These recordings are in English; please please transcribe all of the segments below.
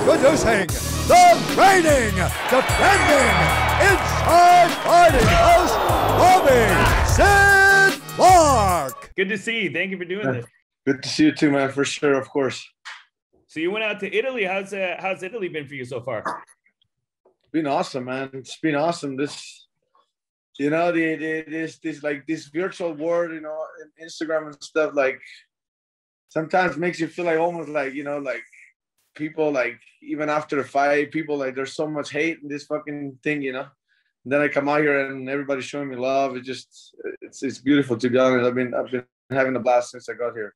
Introducing the reigning, defending, Inside Fighting host, Robby Sid Clark. Good to see you. Thank you for doing this. Good to see you too, man, for sure, of course. So you went out to Italy. How's Italy been for you so far? It's been awesome, man. It's been awesome. This, you know, this virtual world, you know, Instagram and stuff, like sometimes makes you feel like almost like, you know, like people like even after the fight, people like there's so much hate in this fucking thing, you know. And then I come out here and everybody's showing me love. It's beautiful, to be honest. I've been having a blast since I got here.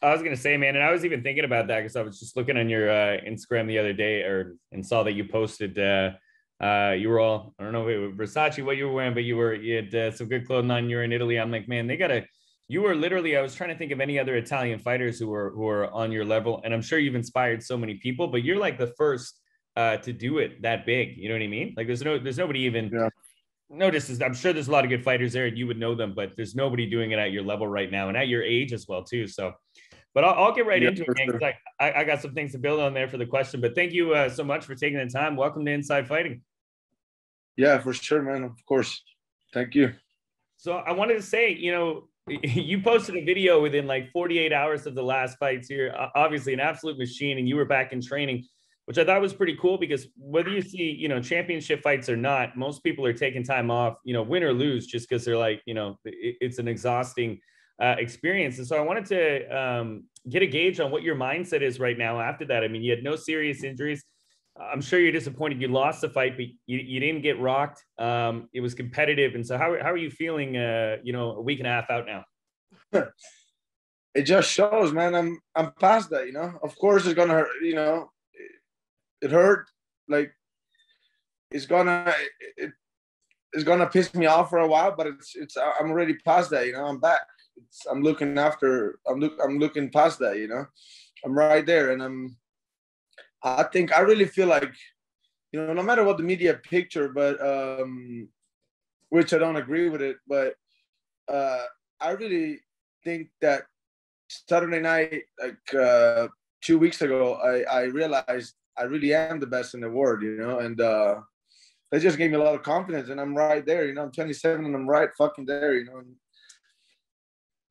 I was gonna say, man, and I was even thinking about that because I was just looking on your Instagram the other day, and saw that you posted. You were all, I don't know if it was Versace what you were wearing, but you had some good clothing on. You're in Italy. I'm like, man, you were literally. I was trying to think of any other Italian fighters who were on your level, and I'm sure you've inspired so many people. But you're like the first to do it that big. You know what I mean? Like there's nobody even. Yeah. Notice, I'm sure there's a lot of good fighters there, and you would know them, but there's nobody doing it at your level right now, and at your age as well too. So. But I'll get right into it, man, because I got some things to build on there for the question. But thank you so much for taking the time. Welcome to Inside Fighting. Yeah, for sure, man. Of course. Thank you. So I wanted to say, you know, you posted a video within like 48 hours of the last fights here. Obviously an absolute machine, and you were back in training, which I thought was pretty cool because whether you see, you know, championship fights or not, most people are taking time off, you know, win or lose, just because they're like, you know, it's an exhausting experience. And so I wanted to get a gauge on what your mindset is right now after that. I mean, you had no serious injuries. I'm sure you're disappointed you lost the fight, but you didn't get rocked. It was competitive. And so how are you feeling, you know, a week and a half out now? It just shows, man, I'm past that, you know. Of course it's gonna hurt, you know. It hurt, like it's gonna piss me off for a while, but I'm already past that, you know. I'm back. I'm looking past that, you know. I'm right there, and I think I really feel like, you know, no matter what the media picture, but which I don't agree with it, but I really think that Saturday night, like 2 weeks ago, I realized I really am the best in the world, you know, and that just gave me a lot of confidence, and I'm right there, you know. I'm 27 and I'm right fucking there, you know. And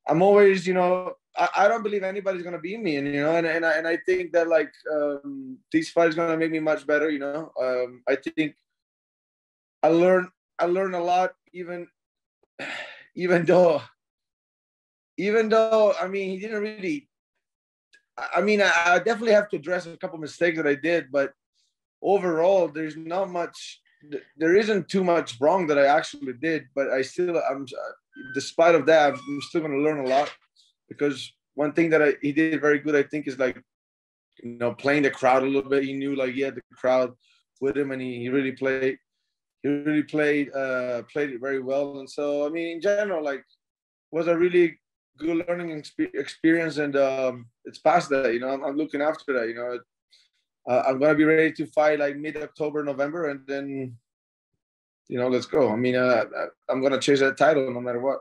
I'm always, you know, I don't believe anybody's gonna beat me, and you know, and I think that like these fights gonna make me much better, you know. I think I learned a lot, even though I mean he didn't really. I mean, I definitely have to address a couple mistakes that I did, but overall, there isn't too much wrong that I actually did, but despite of that, I'm still going to learn a lot, because one thing that he did very good, I think, is like, you know, playing the crowd a little bit. He knew like he had the crowd with him, and he really played. He really played it very well. And so, I mean, in general, like, was a really good learning experience, and it's past that. You know, I'm looking after that. You know, I'm gonna be ready to fight like mid-October, November, and then, you know, let's go. I mean, I'm gonna chase that title no matter what.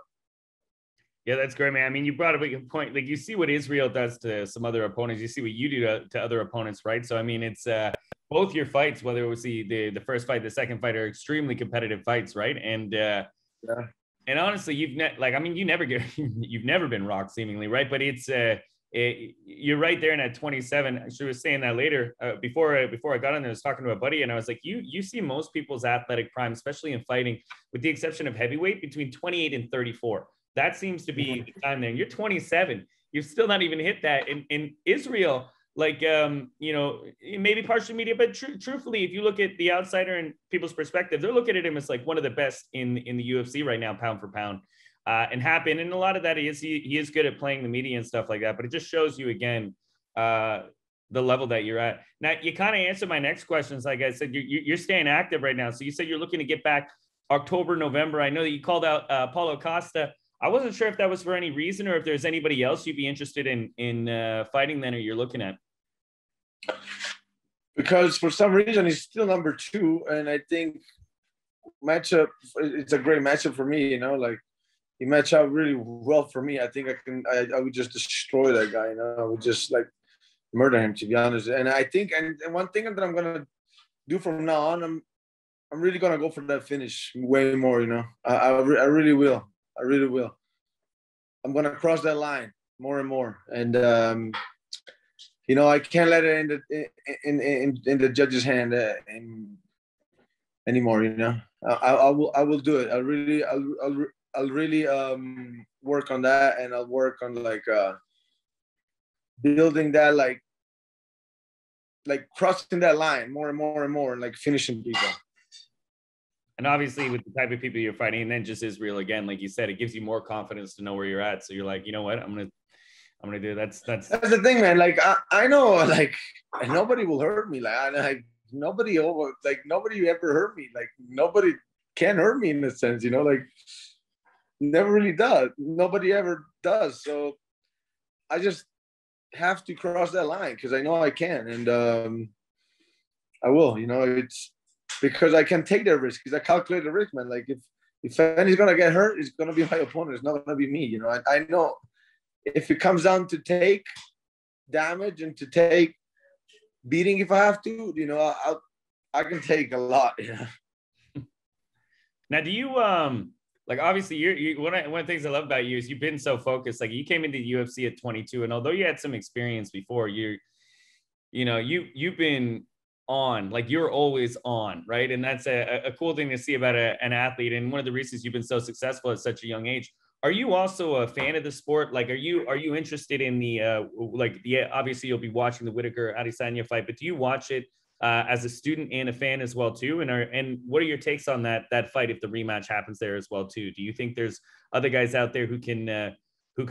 Yeah, that's great, man. I mean, you brought up a good point. Like, you see what Israel does to some other opponents. You see what you do to other opponents, right? So, I mean, it's both your fights, whether it was the first fight, the second fight, are extremely competitive fights, right? And yeah. And honestly, you've never been rocked, seemingly, right? But you're right there in at 27. She was saying that later before I got on there. I was talking to a buddy, and I was like, you see most people's athletic prime, especially in fighting, with the exception of heavyweight, between 28 and 34. That seems to be the time there. And you're 27. You've still not even hit that. In Israel, like, you know, maybe partial media, but truthfully, if you look at the outsider and people's perspective, they're looking at him as like one of the best in the UFC right now, pound for pound, and happen. And a lot of that he is good at playing the media and stuff like that. But it just shows you again the level that you're at. Now, you kind of answered my next questions. Like I said, you're staying active right now. So you said you're looking to get back October, November. I know that you called out Paulo Costa. I wasn't sure if that was for any reason, or if there's anybody else you'd be interested in fighting then, or you're looking at. Because for some reason he's still number 2, and I think it's a great matchup for me, you know. Like, he matched out really well for me. I think I would just destroy that guy, you know. I would just, like, murder him, to be honest. And I think, and one thing that I'm gonna do from now on, I'm really gonna go for that finish way more. You know, I really will. I really will. I'm gonna cross that line more and more, and you know, I can't let it in the judge's hand anymore. You know, I will do it. I'll really work on that, and I'll work on like building that like crossing that line more and more and more, and like finishing people. And obviously with the type of people you're fighting, and then just Israel again, like you said, it gives you more confidence to know where you're at. So you're like, you know what, I'm gonna do that's the thing, man. Like I know, like nobody will hurt me. Nobody ever hurt me. Like nobody can hurt me in a sense, you know. Like never really does. Nobody ever does. So I just have to cross that line because I know I can, and I will. You know, it's because I can take that risk. Because I calculate the risk, man. Like if anybody's gonna get hurt, it's gonna be my opponent. It's not gonna be me. You know, I know if it comes down to take damage and to take beating, if I have to, you know, I can take a lot. Yeah. Now, do you like obviously you one of the things I love about you is you've been so focused. Like you came into the UFC at 22, and although you had some experience before, you've been on, like you're always on, right? And that's a cool thing to see about an athlete. And one of the reasons you've been so successful at such a young age. Are you also a fan of the sport? Like, are you interested in the obviously you'll be watching the Whittaker Adesanya fight, but do you watch it as a student and a fan as well too? And what are your takes on that fight if the rematch happens there as well too? Do you think there's other guys out there who can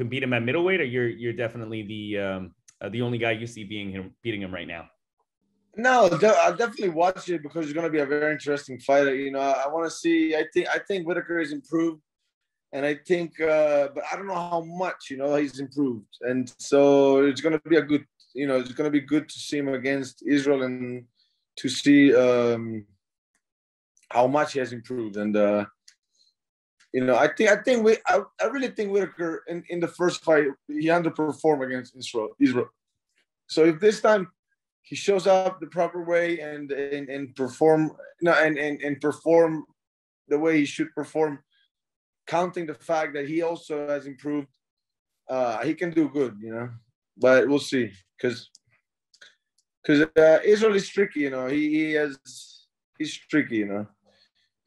beat him at middleweight, or you're definitely the only guy you see beating him right now? No, I'll definitely watch it because it's going to be a very interesting fight. You know, I want to see. I think Whittaker is improved. And I think, but I don't know how much, you know, he's improved. And so it's going to be it's going to be good to see him against Israel and to see how much he has improved. And, you know, I really think Whittaker in the first fight, he underperformed against Israel. So if this time he shows up the proper way and perform, and perform the way he should perform, counting the fact that he also has improved, he can do good, you know. But we'll see, because Israel is tricky, you know. He's tricky, you know.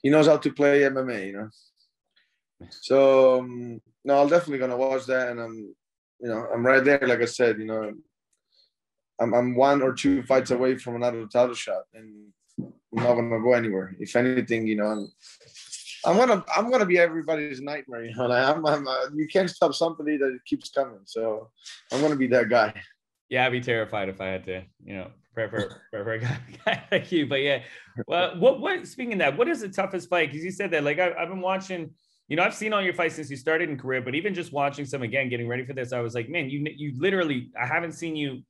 He knows how to play MMA, you know. So no, I'm definitely gonna watch that, and I'm right there, like I said, you know. I'm 1 or 2 fights away from another title shot, and I'm not gonna go anywhere. If anything, you know. I'm gonna be everybody's nightmare, you know. Like you can't stop somebody that keeps coming. So I'm gonna be that guy. Yeah, I'd be terrified if I had to, you know, prepare for a guy like you. But yeah, well, what speaking of that, what is the toughest fight? Because you said that, like I've been watching, you know, I've seen all your fights since you started in career, but even just watching some again, getting ready for this, I was like, man, you literally, I haven't seen you.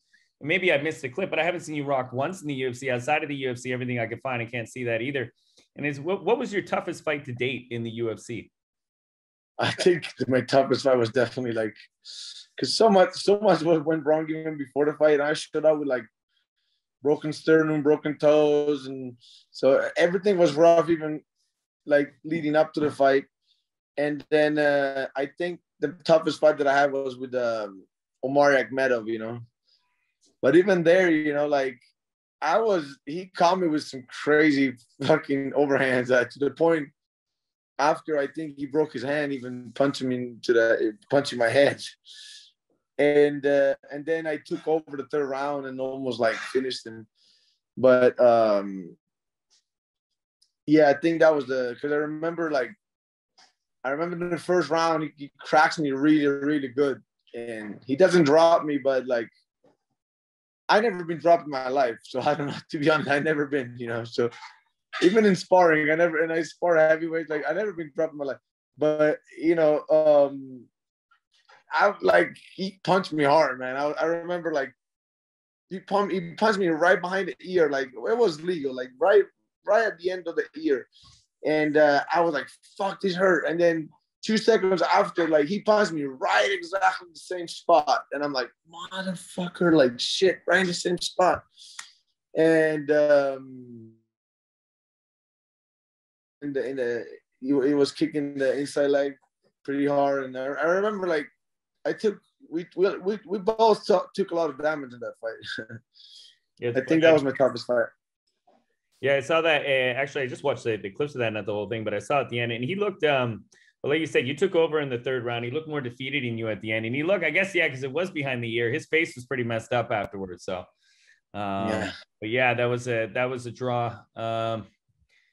Maybe I missed a clip, but I haven't seen you rock once in the UFC. Outside of the UFC, everything I could find, I can't see that either. And what was your toughest fight to date in the UFC? I think my toughest fight was definitely like, because so much went wrong even before the fight. And I showed up with like broken sternum, broken toes, and so everything was rough, even like leading up to the fight. And then I think the toughest fight that I had was with Omar Akhmedov, you know. But even there, you know, like he caught me with some crazy fucking overhands to the point after I think he broke his hand, even punching my head. And then I took over the third round and almost like finished him. But yeah, I think that was because I remember in the first round, he cracks me really, really good. And he doesn't drop me, but like, I've never been dropped in my life. So I don't know, to be honest, I've never been, you know. So even in sparring, I spar heavyweight, like I've never been dropped in my life. But, you know, he punched me hard, man. I remember like he punched me right behind the ear, like it was legal, like right at the end of the ear. And I was like, fuck, this hurt. And then 2 seconds after, like he passed me right exactly the same spot, and I'm like, motherfucker, like shit, right in the same spot. And he was kicking the inside leg pretty hard, and I remember like we both took a lot of damage in that fight. Yeah, I think that was my toughest fight. Yeah, I saw that. Actually, I just watched the clips of that, not the whole thing, but I saw at the end, and he looked. Well, like you said, you took over in the third round. He looked more defeated in you at the end, and he looked, I guess, yeah, because it was behind the ear. His face was pretty messed up afterwards. So, Yeah. But yeah, that was a draw.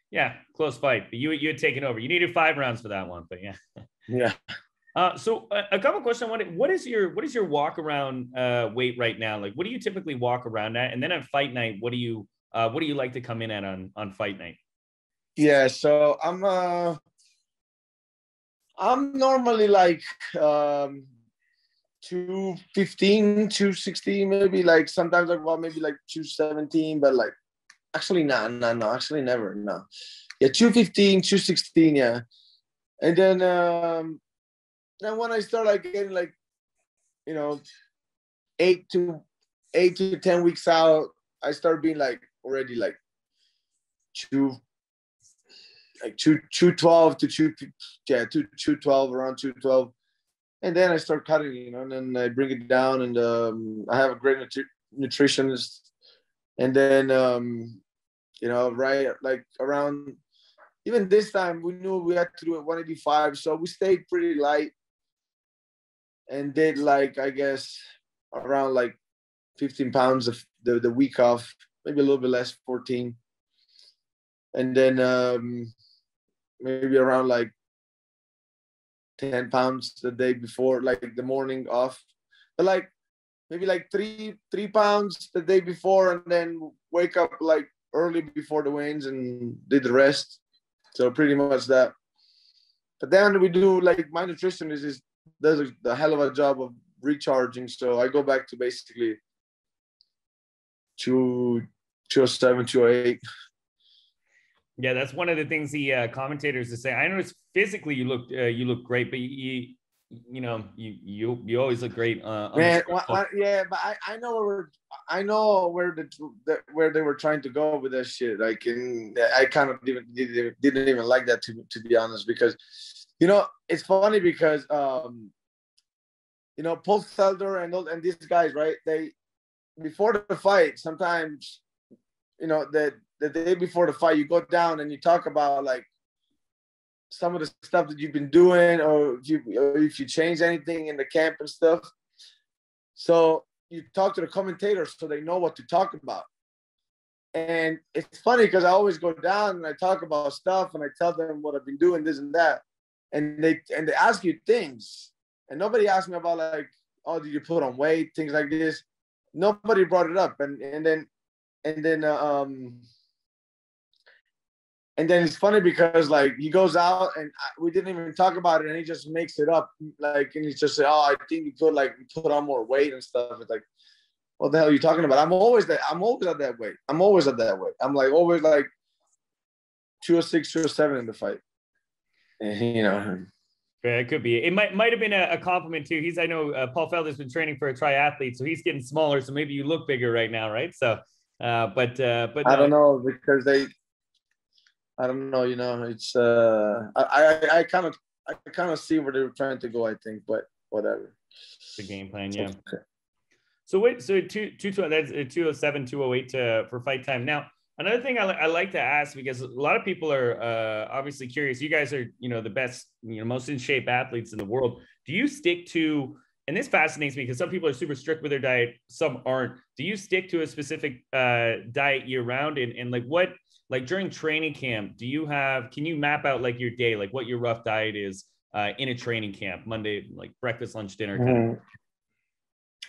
Yeah, close fight. But you had taken over. You needed 5 rounds for that one, but yeah. Yeah. So a couple questions. What is your walk around weight right now? Like, what do you typically walk around at? And then on fight night, what do you like to come in at on fight night? Yeah, so I'm normally like 215, 216, maybe, like sometimes like maybe like 217, but like actually no, actually never, no. Yeah, 215, 216, yeah. And then when I start like getting like, 8 to 10 weeks out, I start being like already like 212 to 212, around 212. And then I start cutting, and then I bring it down, and I have a great nutritionist. And then, right, like around, even this time, we knew we had to do it 185. So we stayed pretty light and did like, I guess, around like 15 pounds of the week off, maybe a little bit less, 14. And then maybe around like 10 pounds the day before, like the morning off. But like maybe like three pounds the day before, and then wake up like early before the weigh-ins and did the rest. So pretty much that. But then we do, like, my nutritionist does a hell of a job of recharging. So I go back to basically 207, 208. Yeah, that's one of the things the commentators are saying. I know it's physically you look great, but you always look great. Man, yeah, but I know where they were trying to go with that shit. Like, and I kind of didn't even like that, to be honest, because it's funny because Paul Felder and these guys, right? They, before the fight, sometimes that the day before the fight, you go down and you talk about like some of the stuff that you've been doing, or if you change anything in the camp and stuff. So you talk to the commentators so they know what to talk about. And it's funny because I always go down and I talk about stuff and I tell them what I've been doing, this and that. And they ask you things. And nobody asked me about like, oh, did you put on weight, things like this. Nobody brought it up. And then it's funny because like he goes out and we didn't even talk about it, and he just makes it up, like, and he's just say, oh, I think you could like put on more weight and stuff. It's like, what the hell are you talking about? I'm always at that weight. I'm like always like 206, 207 in the fight. And, Yeah, it could be. It might have been a compliment too. I know Paul Felder's been training for a triathlete, so he's getting smaller. So maybe you look bigger right now, right? So, but no. I don't know, because I don't know, it's I kind of see where they were trying to go, I think, but whatever. The game plan, yeah. Okay. So wait, so 207, that's 207, 208 for fight time. Now, another thing I like to ask, because a lot of people are obviously curious. You guys are, the best, most in shape athletes in the world. Do you stick to, and this fascinates me because some people are super strict with their diet, some aren't. Do you stick to a specific diet year round? And like what, like during training camp, can you map out like your day, like what your rough diet is in a training camp, Monday, like breakfast, lunch, dinner kind of?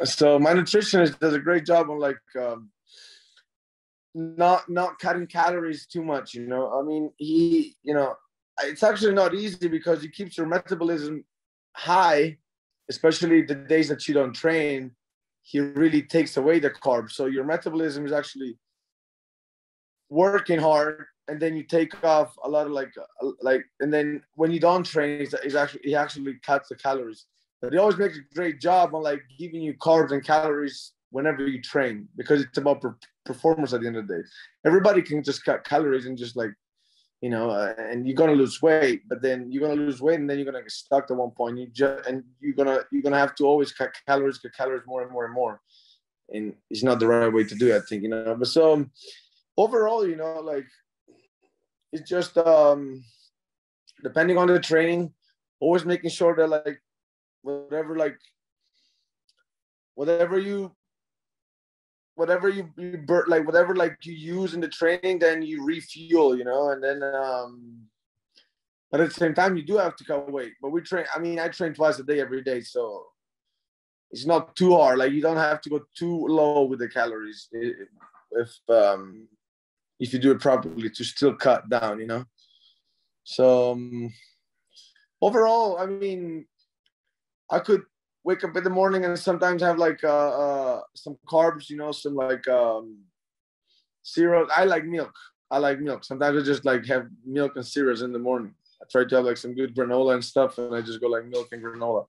So my nutritionist does a great job on like not cutting calories too much. I mean, he, it's actually not easy because he keeps your metabolism high, especially the days that you don't train. He really takes away the carbs, so your metabolism is actually working hard, and then you take off a lot of and then when you don't train, he actually cuts the calories. But he always makes a great job on like giving you carbs and calories whenever you train, because it's about performance at the end of the day. Everybody can just cut calories and just like, you know, and you're gonna lose weight, but then you're gonna lose weight, and then you're gonna get stuck at one point. You're gonna have to always cut calories more and more and more, and it's not the right way to do it, I think, you know. But so overall, you know, like it's just depending on the training, always making sure that like whatever you burn, like whatever like you use in the training, then you refuel, you know. And then but at the same time you do have to cut weight. But I train twice a day every day, so it's not too hard. Like you don't have to go too low with the calories if you do it properly to still cut down, you know. So overall, I mean, I could wake up in the morning and sometimes have like some carbs, you know, some like cereals. I like milk. Sometimes I just like have milk and cereals in the morning. I try to have like some good granola and stuff, and I just go like milk and granola.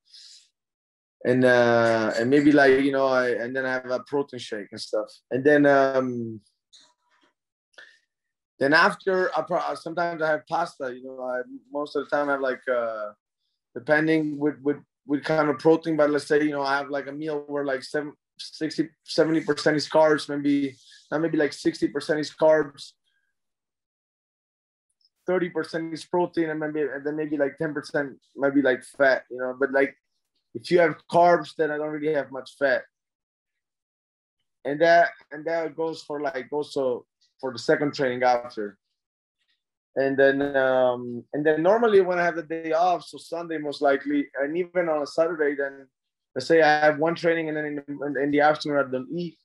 And maybe like, you know, and then I have a protein shake and stuff. And then after, sometimes I have pasta, you know. Most of the time I have like, depending with kind of protein, but let's say, you know, I have like a meal where like 70% is carbs, maybe like 60% is carbs, 30% is protein, and then maybe like 10% might be like fat, you know. But like if you have carbs, then I don't really have much fat. And that goes for like also for the second training after. And then normally when I have the day off, so Sunday most likely, and even on a Saturday, then let's say I have one training, and then in the afternoon I don't eat,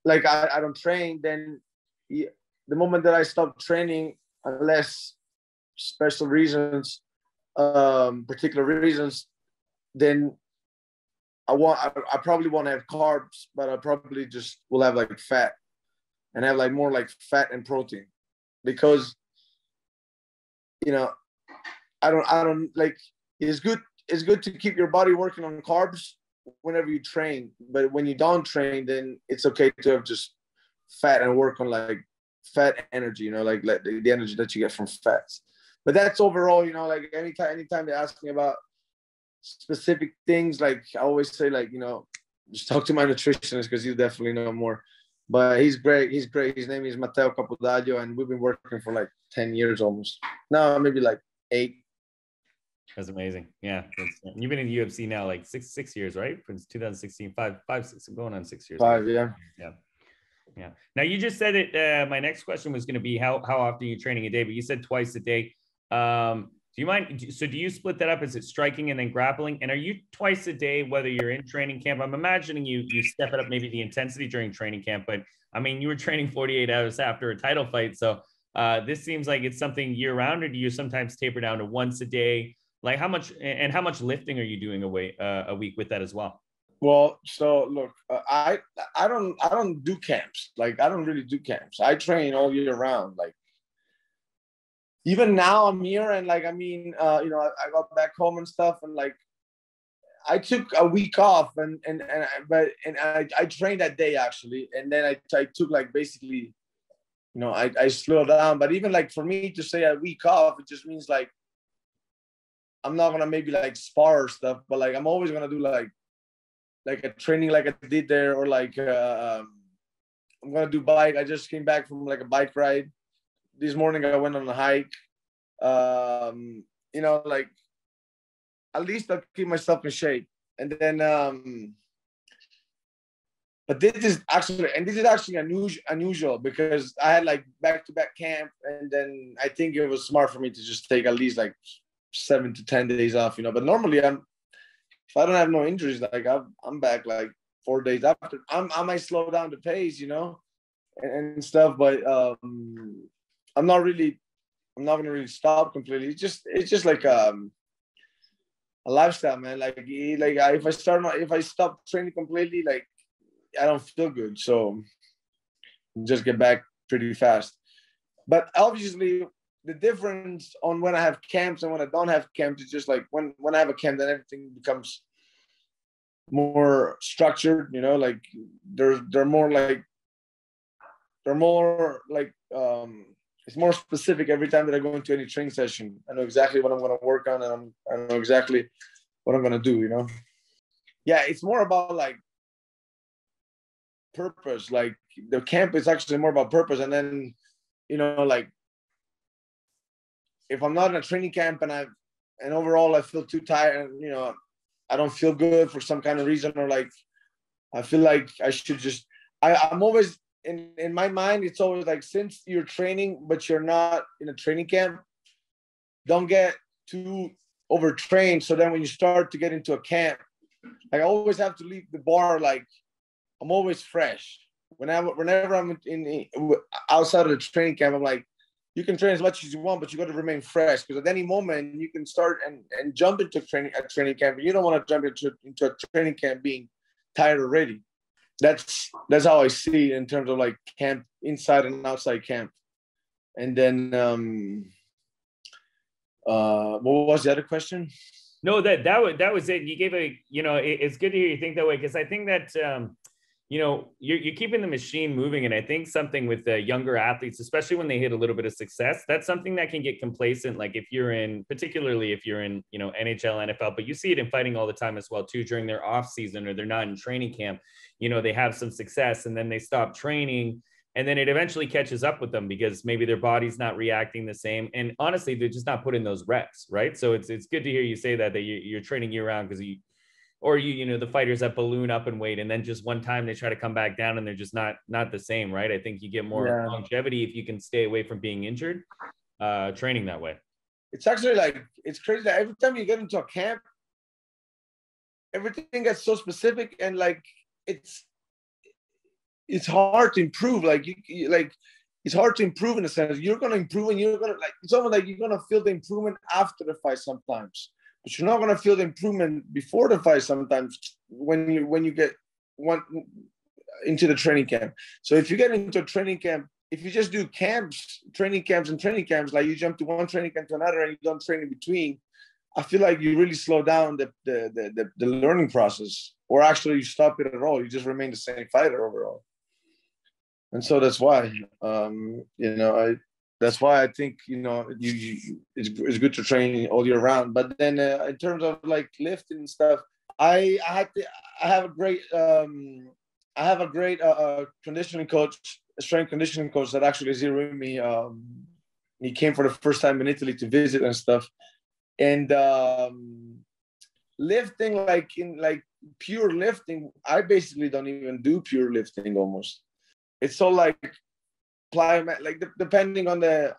like I don't train. Then the moment that I stop training, unless special reasons, particular reasons, then I probably won't have carbs, but I probably just will have like fat, and have like more like fat and protein, because, you know, I don't like, it's good to keep your body working on carbs whenever you train, but when you don't train, then it's okay to have just fat and work on like fat energy, you know, like the energy that you get from fats. But that's overall, you know, like anytime they ask me about specific things, like I always say, like, you know, just talk to my nutritionist, because you definitely know more. But he's great. His name is Matteo Capodaglio, and we've been working for like 10 years almost. No, maybe like 8. That's amazing. Yeah. You've been in the UFC now like six years, right? Since 2016, five, 6, going on 6 years. 5, yeah. Yeah. Now you just said it. My next question was going to be how often are you training a day, but you said twice a day. Do you mind? So do you split that up? Is it striking and then grappling? And are you twice a day, whether you're in training camp? I'm imagining you step it up, maybe the intensity during training camp, but I mean, you were training 48 hours after a title fight. So this seems like it's something year round, or do you sometimes taper down to once a day? Like how much lifting are you doing a week with that as well? Well, so look, I don't do camps. Like I don't really do camps. I train all year round. Like even now I'm here, and like, I mean, you know, I got back home and stuff, and like I took a week off, and I trained that day actually, and then I took like basically, you know, I slowed down. But even like for me to say a week off, it just means like I'm not gonna maybe like spar or stuff, but like I'm always gonna do like a training like I did there, or like I'm gonna do bike. I just came back from like a bike ride this morning. I went on a hike. You know, like at least I'll keep myself in shape. And then but this is actually unusual, because I had like back-to-back camp, and then I think it was smart for me to just take at least like 7 to 10 days off, you know. But normally if I don't have no injuries, like I'm back like 4 days after. I might slow down the pace, you know, and stuff, but I'm not gonna really stop completely. It's just like a lifestyle, man. Like if I stop training completely, like I don't feel good. So just get back pretty fast. But obviously, the difference on when I have camps and when I don't have camps is just like when I have a camp, then everything becomes more structured. You know, like they're more like it's more specific every time that I go into any training session. I know exactly what I'm going to work on, and I know exactly what I'm going to do, you know? Yeah, it's more about like purpose. Like the camp is actually more about purpose. And then, you know, like if I'm not in a training camp and overall I feel too tired, you know, I don't feel good for some kind of reason, or like, I feel like I should just, I'm always, in my mind, it's always like, since you're training, but you're not in a training camp, don't get too overtrained. So then when you start to get into a camp, like I always have to leave the bar, like I'm always fresh. Whenever I'm outside of the training camp, I'm like, you can train as much as you want, but you got to remain fresh, because at any moment you can start and jump into a training camp. You don't want to jump into a training camp being tired already. That's how I see it in terms of like camp, inside and outside camp. And then what was the other question? No, that was it. You gave it's good to hear you think that way, because I think that you're keeping the machine moving. And I think something with the younger athletes, especially when they hit a little bit of success, that's something that can get complacent. Like particularly if you're in, NHL, NFL, but you see it in fighting all the time as well too, during their off season, or they're not in training camp, they have some success and then they stop training, and then it eventually catches up with them because maybe their body's not reacting the same. And honestly, they're just not putting those reps, right? So it's good to hear you say that you're training year round, because the fighters that balloon up in weight and then just one time they try to come back down and they're just not the same, right? I think you get more longevity if you can stay away from being injured, training that way. It's actually like, it's crazy that every time you get into a camp, everything gets so specific, and like it's hard to improve. Like it's hard to improve in a sense. You're gonna improve, and you're gonna it's almost like you're gonna feel the improvement after the fight sometimes, but you're not gonna feel the improvement before the fight sometimes when you get into the training camp. So if you get into a training camp, if you just do training camps, like you jump to one training camp to another and you don't train in between, I feel like you really slow down the learning process, or actually you stop it at all. You just remain the same fighter overall. And so that's why, that's why I think, it's good to train all year round. But then in terms of like lifting and stuff, I have a great conditioning coach, a strength conditioning coach that actually is here with me. He came for the first time in Italy to visit and stuff. And lifting, like pure lifting, I basically don't even do pure lifting almost. It's all like plyometric, like depending on the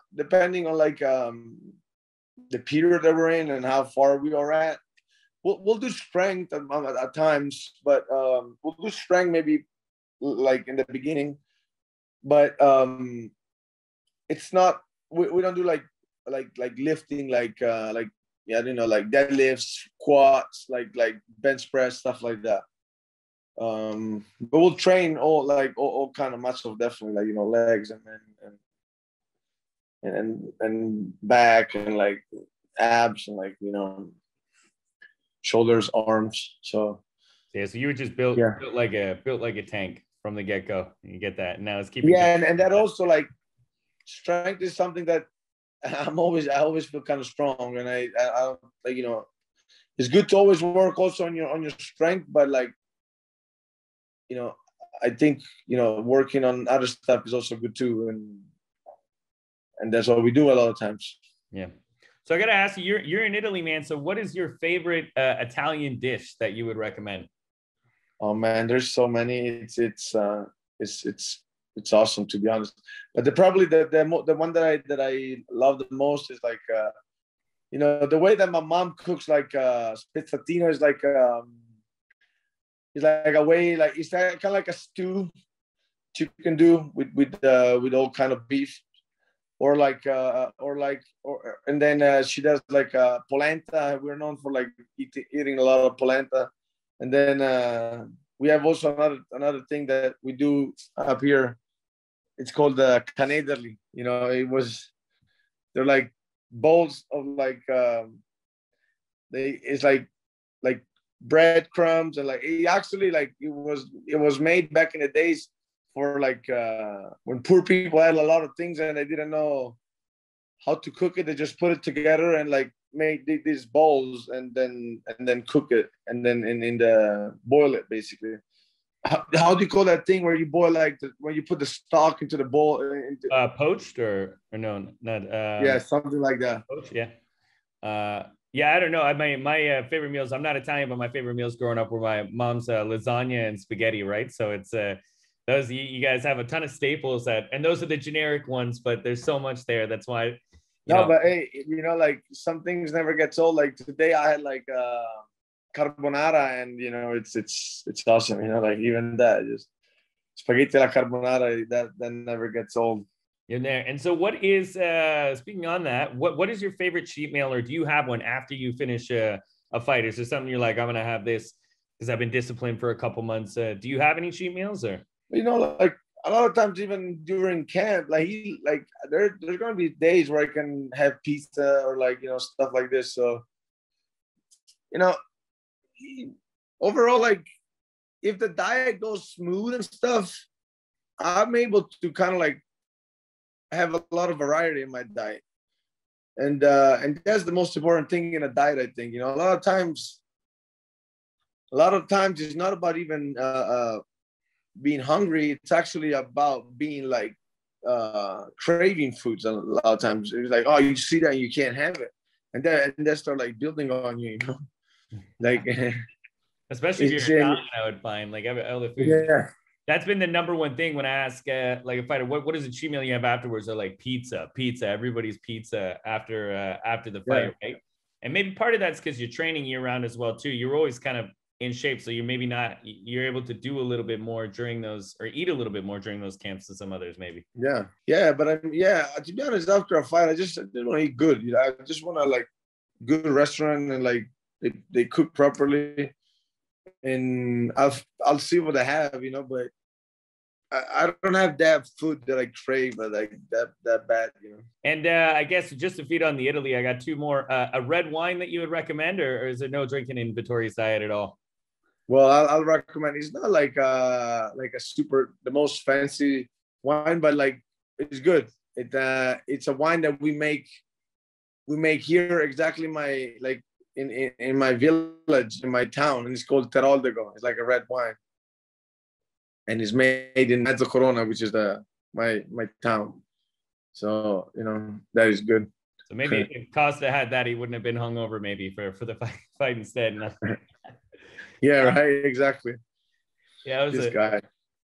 period that we're in and how far we are at. We'll do strength at times, but we'll do strength maybe like in the beginning. But it's not, we don't do like lifting like deadlifts, squats, like bench press, stuff like that. But we'll train all kind of muscles, definitely, like legs and back and like abs and shoulders, arms. So yeah, so you were just built like a tank from the get-go. You get that. And now it's keeping and that also, like, strength is something that I always feel kind of strong, and I it's good to always work also on your strength, but I think working on other stuff is also good too, and that's what we do a lot of times. Yeah. So I gotta ask you, you're in Italy, man. So what is your favorite Italian dish that you would recommend? Oh man, there's so many. It's awesome, to be honest. But probably the one that I love the most is like the way that my mom cooks, like spezzatino is like it's like a way, like it's kind of like a stew you can do with all kind of beef, and then she does like polenta. We're known for like eating a lot of polenta. And then we have also another thing that we do up here it's called the Canederli. You know, they're like bowls of like it's like breadcrumbs, and like it actually like it was made back in the days for like when poor people had a lot of things and they didn't know how to cook it. They just put it together and like make these bowls and then cook it and then in the boil it basically. How do you call that thing where you boil like when you put the stock into the bowl? Poached or no, not yeah, something like that. Poached, yeah. Yeah, I don't know. My favorite meals. I'm not Italian, but my favorite meals growing up were my mom's lasagna and spaghetti. Right, so it's those you guys have a ton of staples and those are the generic ones, but there's so much there. That's why. But hey, you know, like some things never gets old. Like today, I had like carbonara, and you know, it's awesome. You know, like even that, just spaghetti alla carbonara, that never gets old. In there. And so what is speaking on that, what is your favorite cheat meal, or do you have one after you finish a fight? Is there something you're like, I'm gonna have this because I've been disciplined for a couple months? Do you have any cheat meals? Or you know, like a lot of times even during camp, like there's gonna be days where I can have pizza or like, you know, stuff like this. So you know, overall, like if the diet goes smooth and stuff, I'm able to kind of like have a lot of variety in my diet, and that's the most important thing in a diet, I think. You know, a lot of times it's not about even being hungry. It's actually about being like craving foods. A lot of times it's like, oh, you see that and you can't have it, and then start like building on you, you know, like especially if you're Italian, I would find like all the food. Yeah. That's been the number one thing when I ask like a fighter, what is the cheat meal you have afterwards? They're like pizza. Everybody's pizza after the fight, right? And maybe part of that's because you're training year round as well too. You're always kind of in shape, so you're you're able to do a little bit more during those, or eat a little bit more during those camps than some others maybe. Yeah, but to be honest, after a fight, I just didn't want to eat good. You know, I just want to like good restaurant and like they cook properly, and I'll see what I have, you know, but I don't have that food that I crave, but like that bad, you know. And I guess just to feed on the Italy, I got two more. A red wine that you would recommend, or is there no drinking in Vettori's diet at all? Well, I'll recommend. It's not like a super the most fancy wine, but like it's good. It's a wine that we make here exactly my like in my village, in my town, and it's called Teroldego. It's like a red wine. And it's made in Mezzo Corona, which is my town. So, you know, that is good. So maybe if Costa had that, he wouldn't have been hungover maybe for the fight instead. Yeah, right. Exactly. Yeah, that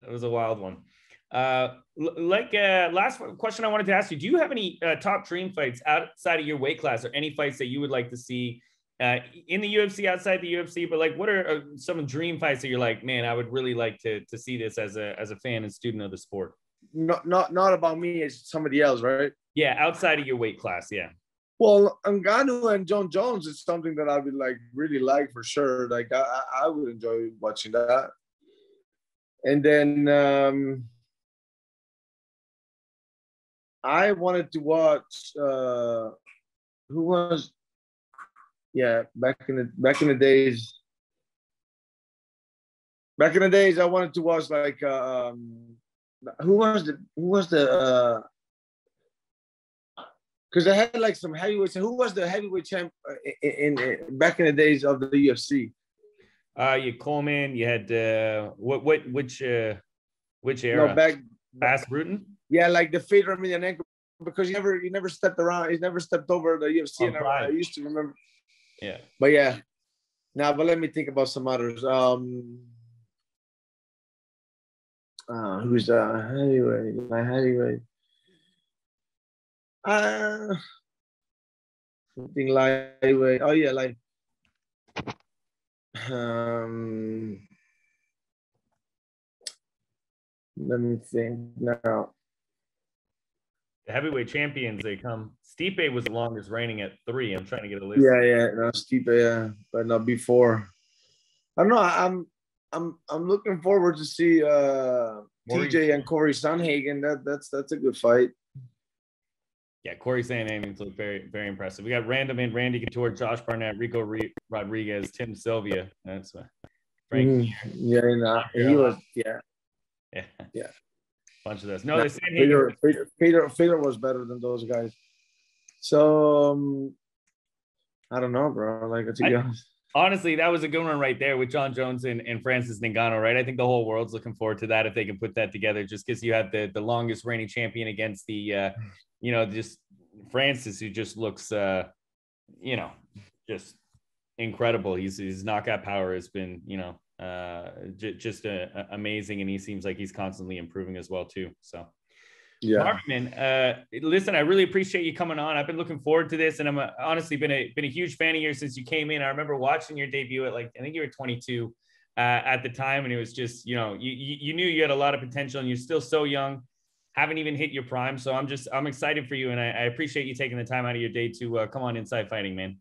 was a wild one. Last question I wanted to ask you, do you have any top dream fights outside of your weight class, or any fights that you would like to see in the UFC, outside the UFC, but like what are some dream fights that you're like, man, I would really like to see this as a fan and student of the sport? Not about me, it's somebody else, right? Yeah, outside of your weight class, yeah. Well, Ngannou and John Jones is something that I would like really like for sure. Like I would enjoy watching that. And then I wanted to watch who was back in the days. Back in the days, I wanted to watch like who was the because I had like some heavyweights. Who was the heavyweight champ in back in the days of the UFC? You Coleman. You had which era? No, Bas Rutten. Yeah, like the Fedor Emelianenko, because he never stepped around. He's never stepped over the UFC. And I used to remember. Yeah. But yeah. Now, but let me think about some others. Who's the heavyweight? My heavyweight. Something lightweight. Oh yeah, like let me think now. The heavyweight champions, they come. Stipe was the longest reigning at 3. I'm trying to get a list. Yeah, no, Stipe, yeah, but not before. I don't know. I'm looking forward to see TJ and Corey Sanhagen. That's a good fight. Yeah, Corey Sanhagen's look very, very impressive. We got Random and Randy Couture, Josh Barnett, Rico Rodriguez, Tim Sylvia. That's Frank. He was yeah. Bunch of this. No, the Fedor was better than those guys. So I don't know, bro. Like, to be honest. Honestly, that was a good one right there with John Jones and Francis Ngannou, right? I think the whole world's looking forward to that if they can put that together, just because you have the longest reigning champion against the, just Francis, who just looks, just incredible. His knockout power has been, just amazing, and he seems like he's constantly improving as well too. So. Yeah, Marvin, listen, I really appreciate you coming on. I've been looking forward to this, and I'm honestly been a huge fan of yours since you came in. I remember watching your debut at I think you were 22 at the time, and it was just, you knew you had a lot of potential, and you're still so young, haven't even hit your prime. So I'm excited for you, and I appreciate you taking the time out of your day to come on Inside Fighting, man.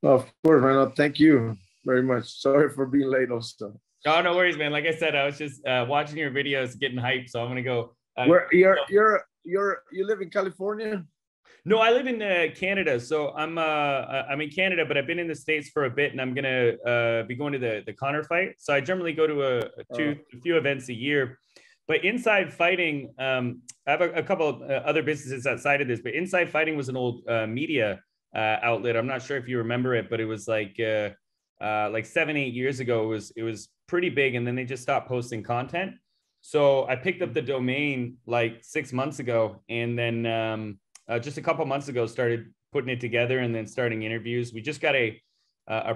Of course, man. Thank you very much. Sorry for being late, also. Oh, no worries, man. Like I said, I was just watching your videos, getting hyped, so I'm gonna go. Where you live in California? No, I live in Canada. So I'm in Canada, but I've been in the States for a bit, and I'm gonna be going to the Conor fight. So I generally go to a few events a year. But Inside Fighting, I have a couple of other businesses outside of this. But Inside Fighting was an old media outlet. I'm not sure if you remember it, but it was like 7-8 years ago. It was pretty big, and then they just stopped posting content. So I picked up the domain 6 months ago, and then just a couple months ago started putting it together and then starting interviews. We just got a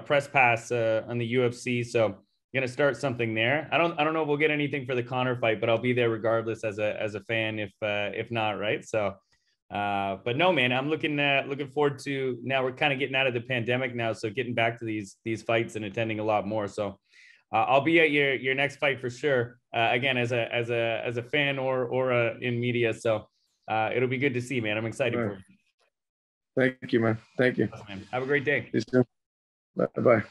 press pass on the UFC, so I'm gonna start something there. I don't know if we'll get anything for the Conor fight, but I'll be there regardless as a fan if not, right? So, but no, man, I'm looking forward to. Now we're kind of getting out of the pandemic now, so getting back to these fights and attending a lot more. So. I'll be at your next fight for sure. Again, as a fan or in media, so it'll be good to see, man. I'm excited for you. Thank you, man. Thank you. Awesome, man. Have a great day. Bye bye.